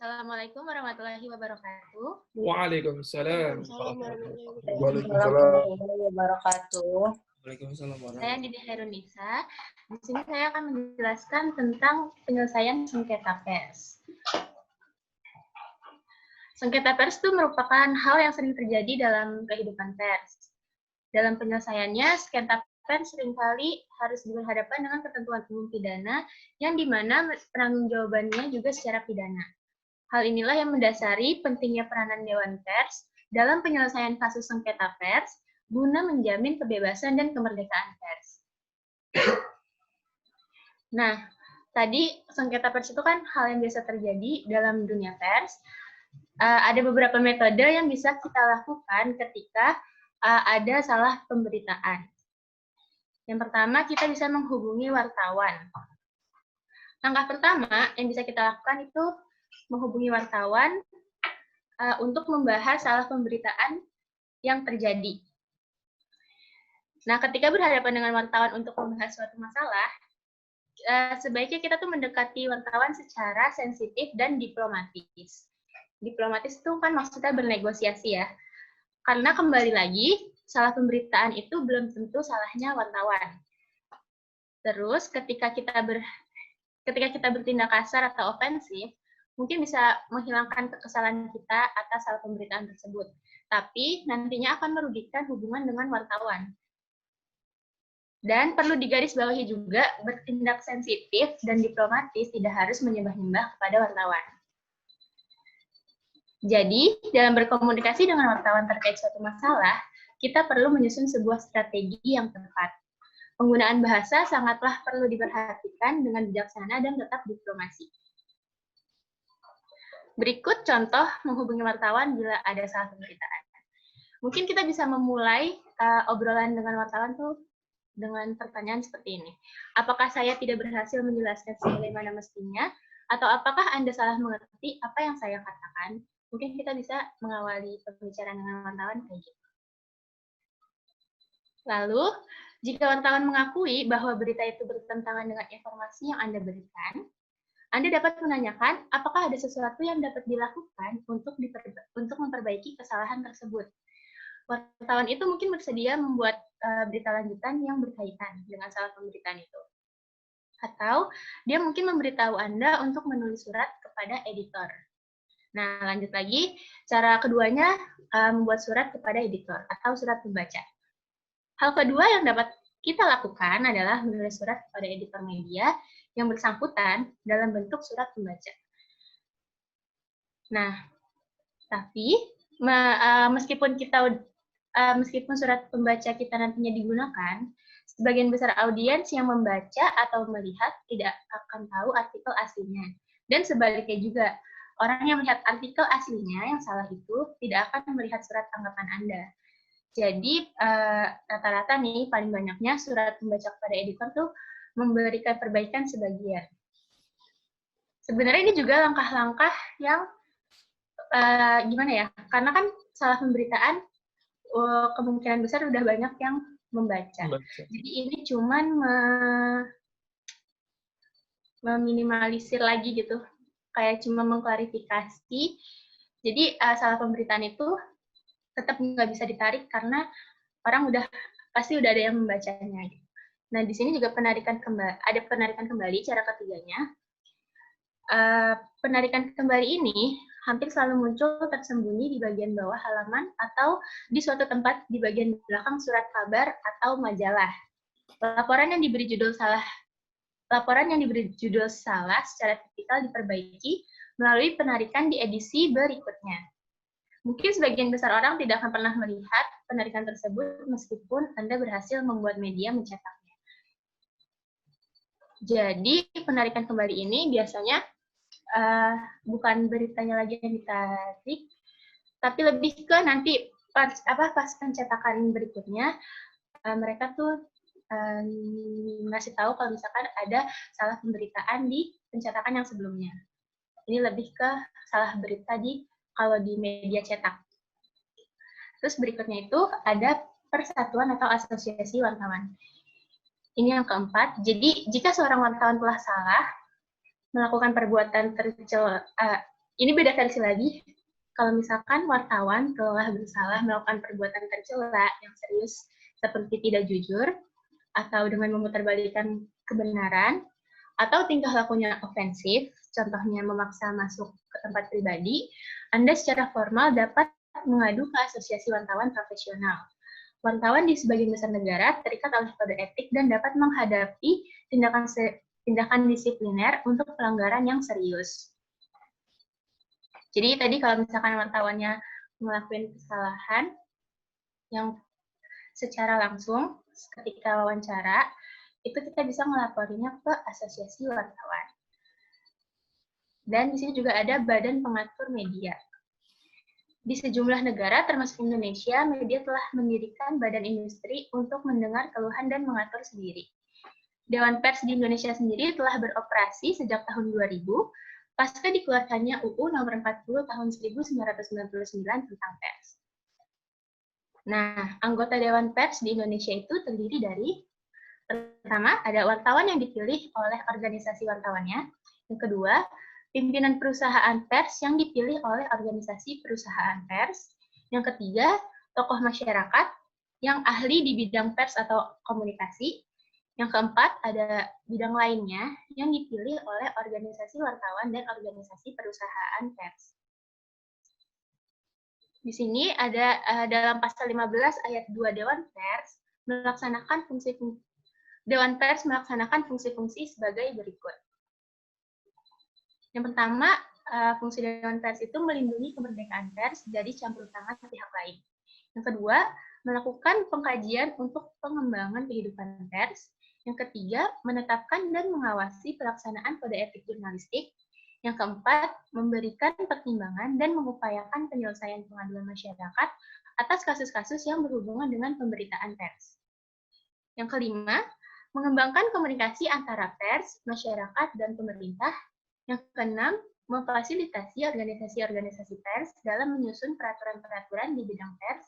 Assalamualaikum warahmatullahi wabarakatuh. Waalaikumsalam. Waalaikumsalam warahmatullahi wabarakatuh. Saya Didi Hairunisa. Di sini saya akan menjelaskan tentang penyelesaian sengketa pers. Sengketa pers itu merupakan hal yang sering terjadi dalam kehidupan pers. Dalam penyelesaiannya, sengketa pers seringkali harus berhadapan dengan ketentuan umum pidana yang dimana penanggung-jawabannya juga secara pidana. Hal inilah yang mendasari pentingnya peranan Dewan Pers dalam penyelesaian kasus sengketa pers guna menjamin kebebasan dan kemerdekaan pers. Nah, tadi sengketa pers itu kan hal yang biasa terjadi dalam dunia pers. Ada beberapa metode yang bisa kita lakukan ketika ada salah pemberitaan. Yang pertama, kita bisa menghubungi wartawan. Langkah pertama yang bisa kita lakukan itu menghubungi wartawan untuk membahas salah pemberitaan yang terjadi. Nah, ketika berhadapan dengan wartawan untuk membahas suatu masalah, sebaiknya kita tuh mendekati wartawan secara sensitif dan diplomatis. Diplomatis itu kan maksudnya bernegosiasi ya. Karena kembali lagi, salah pemberitaan itu belum tentu salahnya wartawan. Terus ketika kita bertindak kasar atau ofensif, mungkin bisa menghilangkan kekesalan kita atas salah pemberitaan tersebut. Tapi nantinya akan merugikan hubungan dengan wartawan. Dan perlu digarisbawahi juga, bertindak sensitif dan diplomatis tidak harus menyembah-nyembah kepada wartawan. Jadi, dalam berkomunikasi dengan wartawan terkait suatu masalah, kita perlu menyusun sebuah strategi yang tepat. Penggunaan bahasa sangatlah perlu diperhatikan dengan bijaksana dan tetap diplomasi. Berikut contoh menghubungi wartawan bila ada salah pemberitaan. Mungkin kita bisa memulai obrolan dengan wartawan tuh dengan pertanyaan seperti ini. Apakah saya tidak berhasil menjelaskan sebagaimana mestinya? Atau apakah Anda salah mengerti apa yang saya katakan? Mungkin kita bisa mengawali pembicaraan dengan wartawan kayak gitu. Lalu, jika wartawan mengakui bahwa berita itu bertentangan dengan informasi yang Anda berikan, Anda dapat menanyakan apakah ada sesuatu yang dapat dilakukan untuk memperbaiki kesalahan tersebut. Wartawan itu mungkin bersedia membuat berita lanjutan yang berkaitan dengan salah pemberitaan itu. Atau dia mungkin memberitahu Anda untuk menulis surat kepada editor. Nah, lanjut lagi, cara keduanya membuat surat kepada editor atau surat pembaca. Hal kedua yang dapat kita lakukan adalah menulis surat kepada editor media yang bersangkutan dalam bentuk surat pembaca. Nah, tapi meskipun surat pembaca kita nantinya digunakan, sebagian besar audiens yang membaca atau melihat tidak akan tahu artikel aslinya. Dan sebaliknya juga, orang yang melihat artikel aslinya yang salah itu tidak akan melihat surat tanggapan Anda. Jadi, rata-rata nih, paling banyaknya surat pembaca kepada editor tuh memberikan perbaikan sebagian. Sebenarnya ini juga langkah-langkah yang gimana ya? Karena kan salah pemberitaan kemungkinan besar udah banyak yang membaca. Jadi ini cuman meminimalisir lagi gitu, kayak cuma mengklarifikasi. Jadi salah pemberitaan itu tetap nggak bisa ditarik karena orang pasti udah ada yang membacanya. Nah, di sini juga ada penarikan kembali cara ketiganya. Penarikan kembali ini hampir selalu muncul tersembunyi di bagian bawah halaman atau di suatu tempat di bagian belakang surat kabar atau majalah. Laporan yang diberi judul salah secara tipikal diperbaiki melalui penarikan di edisi berikutnya. Mungkin sebagian besar orang tidak akan pernah melihat penarikan tersebut meskipun Anda berhasil membuat media mencetaknya. Jadi, penarikan kembali ini biasanya bukan beritanya lagi yang ditarik, tapi lebih ke nanti pas pencetakan berikutnya, mereka tuh ngasih tahu kalau misalkan ada salah pemberitaan di pencetakan yang sebelumnya. Ini lebih ke salah berita kalau di media cetak. Terus berikutnya itu ada persatuan atau asosiasi wartawan. Ini yang keempat. Jadi jika seorang wartawan telah salah melakukan perbuatan tercela Ini beda versi lagi. Kalau misalkan wartawan telah bersalah melakukan perbuatan tercela yang serius seperti tidak jujur, atau dengan memutarbalikkan kebenaran, atau tingkah lakunya ofensif, contohnya memaksa masuk ke tempat pribadi, Anda secara formal dapat mengadu ke Asosiasi Wartawan Profesional. Wartawan di sebagian besar negara terikat oleh kode etik dan dapat menghadapi tindakan disipliner untuk pelanggaran yang serius. Jadi tadi kalau misalkan wartawannya ngelakuin kesalahan yang secara langsung ketika wawancara, itu kita bisa melaporinya ke Asosiasi Wartawan. Dan di sini juga ada Badan Pengatur Media. Di sejumlah negara, termasuk Indonesia, media telah mendirikan badan industri untuk mendengar keluhan dan mengatur sendiri. Dewan Pers di Indonesia sendiri telah beroperasi sejak tahun 2000, pasca dikeluarkannya UU Nomor 40 Tahun 1999 tentang pers. Nah, anggota Dewan Pers di Indonesia itu terdiri dari, pertama, ada wartawan yang dipilih oleh organisasi wartawannya. Yang kedua, pimpinan perusahaan pers yang dipilih oleh organisasi perusahaan pers. Yang ketiga, tokoh masyarakat yang ahli di bidang pers atau komunikasi. Yang keempat, ada bidang lainnya yang dipilih oleh organisasi wartawan dan organisasi perusahaan pers. Di sini ada dalam pasal 15 ayat 2 Dewan Pers melaksanakan fungsi-fungsi sebagai berikut. Yang pertama, fungsi Dewan Pers itu melindungi kemerdekaan pers dari campur tangan pihak lain. Yang kedua, melakukan pengkajian untuk pengembangan kehidupan pers. Yang ketiga, menetapkan dan mengawasi pelaksanaan kode etik jurnalistik. Yang keempat, memberikan pertimbangan dan mengupayakan penyelesaian pengaduan masyarakat atas kasus-kasus yang berhubungan dengan pemberitaan pers. Yang kelima, mengembangkan komunikasi antara pers, masyarakat, dan pemerintah. Yang keenam, memfasilitasi organisasi-organisasi pers dalam menyusun peraturan-peraturan di bidang pers